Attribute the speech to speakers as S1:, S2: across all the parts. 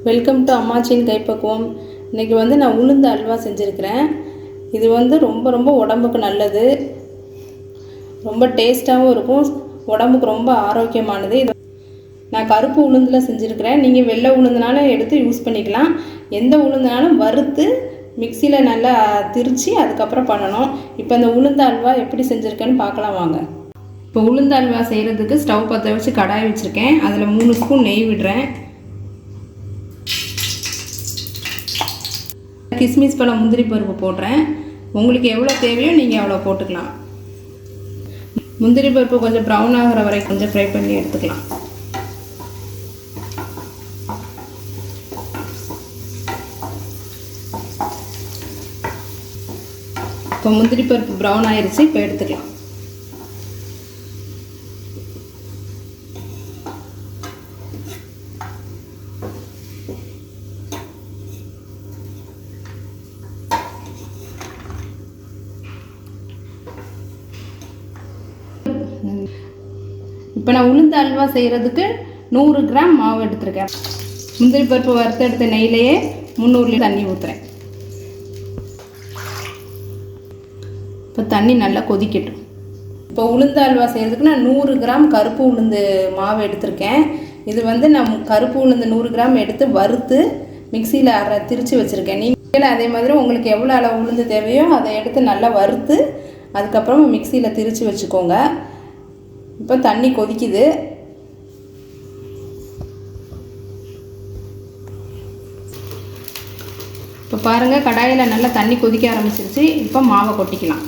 S1: Welcome to அம்மாச்சியின் கைப்பக்குவம். இன்றைக்கி வந்து நான் உளுந்து அல்வா செஞ்சுருக்கிறேன். இது வந்து ரொம்ப உடம்புக்கு நல்லது, ரொம்ப டேஸ்ட்டாகவும் இருக்கும், உடம்புக்கு ரொம்ப ஆரோக்கியமானது. இது நான் கருப்பு உளுந்தில் செஞ்சுருக்கிறேன். நீங்கள் வெள்ளை உளுந்துனாலும் எடுத்து யூஸ் பண்ணிக்கலாம். எந்த உளுந்துனாலும் வறுத்து மிக்சியில் நல்லா திரித்து அதுக்கப்புறம் பண்ணணும். இப்போ இந்த உளுந்து அல்வா எப்படி செஞ்சுருக்கேன்னு பார்க்கலாம் வாங்க. இப்போ உளுந்து அல்வா செய்கிறதுக்கு ஸ்டவ் பற்ற வச்சு கடாய் வச்சுருக்கேன். அதில் 3 ஸ்பூன் நெய் விடுறேன். கிஸ்மிஸ் பழம், முந்திரி பருப்பு போடுறேன். உங்களுக்கு எவ்வளோ தேவையோ நீங்கள் அவ்வளோ போட்டுக்கலாம். முந்திரி பருப்பு கொஞ்சம் ப்ரௌன் ஆகிற வரை கொஞ்சம் ஃப்ரை பண்ணி எடுத்துக்கலாம். இப்போ முந்திரி பருப்பு ப்ரௌன் ஆயிடுச்சு. இப்போ எடுத்துக்கலாம். இப்போ நான் உளுந்து அல்வா செய்கிறதுக்கு 100 கிராம் மாவு எடுத்துருக்கேன். முந்திரி பருப்பு வறுத்தெடுத்த நெய்லேயே 300 லிட்டர் தண்ணி ஊற்றுறேன். இப்போ தண்ணி நல்லா கொதிக்கட்டும். இப்போ உளுந்து அல்வா செய்கிறதுக்கு நான் 100 கிராம் கருப்பு உளுந்து மாவு எடுத்திருக்கேன். இது வந்து நான் கருப்பு உளுந்து 100 கிராம் எடுத்து வறுத்து மிக்சியில் திரித்து வச்சுருக்கேன். நீங்கள் அதே மாதிரி உங்களுக்கு எவ்வளோ அளவு உளுந்து தேவையோ அதை எடுத்து நல்லா வறுத்து அதுக்கப்புறம் மிக்சியில் திரித்து வச்சுக்கோங்க. இப்போ தண்ணி கொதிக்குது. இப்போ பாருங்கள், கடாயில் நல்லா தண்ணி கொதிக்க ஆரம்பிச்சிருச்சு. இப்போ மாவை கொட்டிக்கலாம்.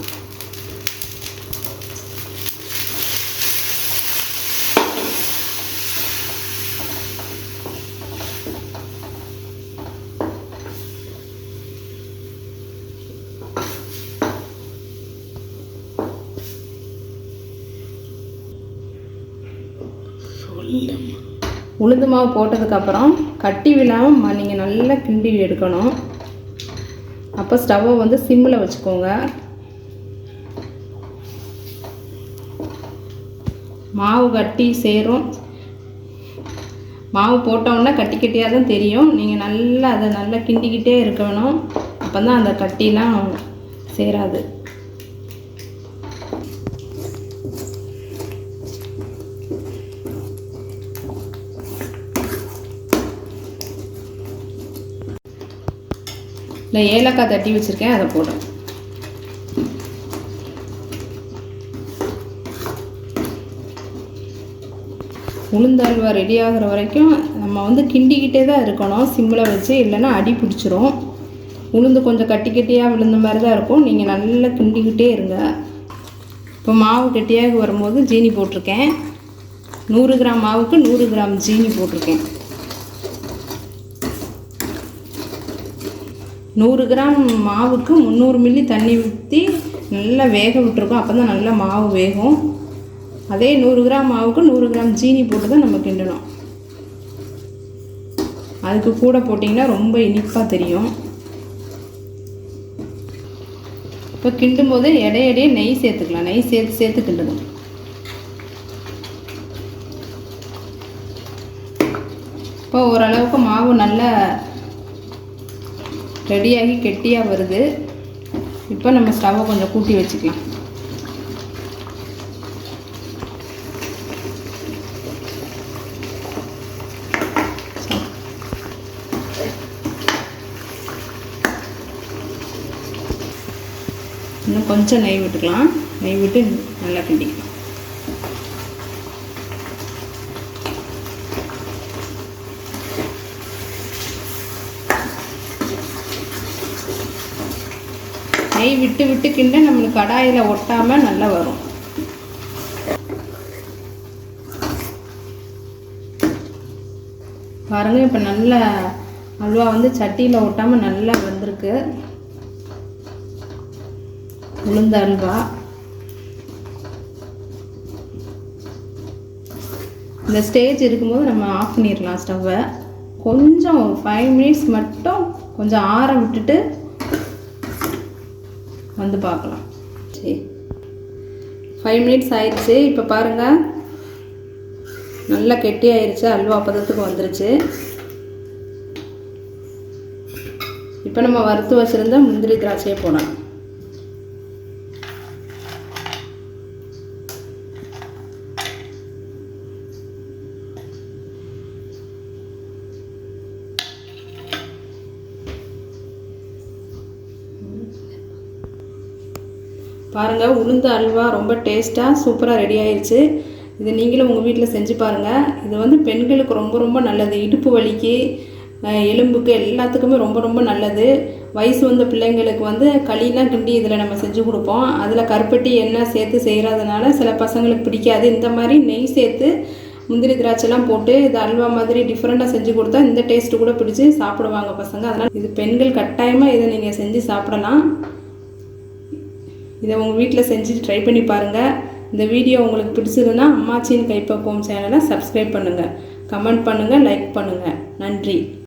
S1: உளுந்து மாவு போட்டதுக்கப்புறம் கட்டி விழாமல் நீங்கள் நல்லா கிண்டி எடுக்கணும். அப்போ ஸ்டவ்வை வந்து சிம்மில் வச்சுக்கோங்க. மாவு கட்டி சேரும். மாவு போட்டோன்னா கட்டி கட்டியாக தான் தெரியும். நீங்கள் நல்லா அதை நல்லா கிண்டிக்கிட்டே இருக்கணும். அப்போ தான் அந்த கட்டிலாம் சேராது. இல்லை, ஏலக்காய் தட்டி வச்சுருக்கேன், அதை போடுறேன். உளுந்து அல்வா ரெடி ஆகிற வரைக்கும் நம்ம வந்து கிண்டிக்கிட்டே தான் இருக்கணும், சிம்மில் வச்சு. இல்லைன்னா அடி பிடிச்சிரும். உளுந்து கொஞ்சம் கட்டி கட்டியாக விழுந்த மாதிரி தான் இருக்கும். நீங்கள் நல்லா கிண்டிக்கிட்டே இருங்க. இப்போ மாவு கட்டியாக வரும்போது ஜீனி போட்டிருக்கேன். 100 கிராம் மாவுக்கு 100 கிராம் ஜீனி போட்டிருக்கேன். 100 கிராம் மாவுக்கு 300 மில்லி தண்ணி ஊற்றி நல்லா வேக விட்டுருக்கோம். அப்போ தான் நல்லா மாவு வேகும். அதே 100 கிராம் மாவுக்கு 100 கிராம் ஜீனி போட்டு தான் நம்ம கிண்டணும். அதுக்கு கூட போட்டிங்கன்னா ரொம்ப இனிப்பாக தெரியும். இப்போ கிண்டும் போது இடையிடையே நெய் சேர்த்துக்கலாம். நெய் சேர்த்து கிண்டணும். இப்போ ஓரளவுக்கு மாவு நல்லா ரெடியாகி கெட்டியாக வருது. இப்போ நம்ம ஸ்டவ்வை கொஞ்சம் கூட்டி வச்சுக்கலாம். இன்னும் கொஞ்சம் நெய் விட்டுக்கலாம். நெய் விட்டு நல்லா கிண்டிக்கலாம். நெய் விட்டு கிண்ட நம்மளுக்கு கடாயில் ஒட்டாமல் நல்லா வரும். பாருங்கள், இப்போ நல்லா அல்வா வந்து சட்டியில் ஒட்டாமல் நல்லா வந்திருக்கு உளுந்து அல்வா. இந்த ஸ்டேஜ் இருக்கும்போது நம்ம ஆஃப் பண்ணிடலாம் ஸ்டவ்வை. கொஞ்சம் 5 மினிட்ஸ் மட்டும் கொஞ்சம் ஆற விட்டுட்டு வந்து பார்க்கலாம். சரி, 5 மினிட்ஸ் ஆயிடுச்சு. இப்போ பாருங்கள், நல்லா கெட்டி ஆயிடுச்சு, அல்வா பதத்துக்கு வந்துருச்சு. இப்போ நம்ம வறுத்து வச்சுருந்த முந்திரி திராட்சையை போடலாம். பாருங்கள், உளுந்து அல்வா ரொம்ப டேஸ்ட்டாக சூப்பராக ரெடி ஆயிடுச்சு. இது நீங்களும் உங்கள் வீட்டில் செஞ்சு பாருங்கள். இது வந்து பெண்களுக்கு ரொம்ப ரொம்ப நல்லது. இடுப்பு வலிக்கு, எலும்புக்கு எல்லாத்துக்குமே ரொம்ப ரொம்ப நல்லது. வயசு வந்த பிள்ளைங்களுக்கு வந்து களிலாம் கிண்டி இதில் நம்ம செஞ்சு கொடுப்போம். அதில் கருப்பட்டி எண்ணெய் சேர்த்து செய்கிறதுனால சில பசங்களுக்கு பிடிக்காது. இந்த மாதிரி நெய் சேர்த்து முந்திரி திராட்சைலாம் போட்டு இது அல்வா மாதிரி டிஃப்ரெண்ட்டாக செஞ்சு கொடுத்தா இந்த டேஸ்ட்டு கூட பிடிச்சி சாப்பிடுவாங்க பசங்க. அதனால் இது பெண்கள் கட்டாயமாக இதை நீங்கள் செஞ்சு சாப்பிடலாம். இதை உங்கள் வீட்டில் செஞ்சு ட்ரை பண்ணி பாருங்கள். இந்த வீடியோ உங்களுக்கு பிடிச்சதுன்னா அம்மாச்சியின் கைப்பக்குவம் சேனலை சப்ஸ்கிரைப் பண்ணுங்கள், கமெண்ட் பண்ணுங்கள், லைக் பண்ணுங்கள். நன்றி.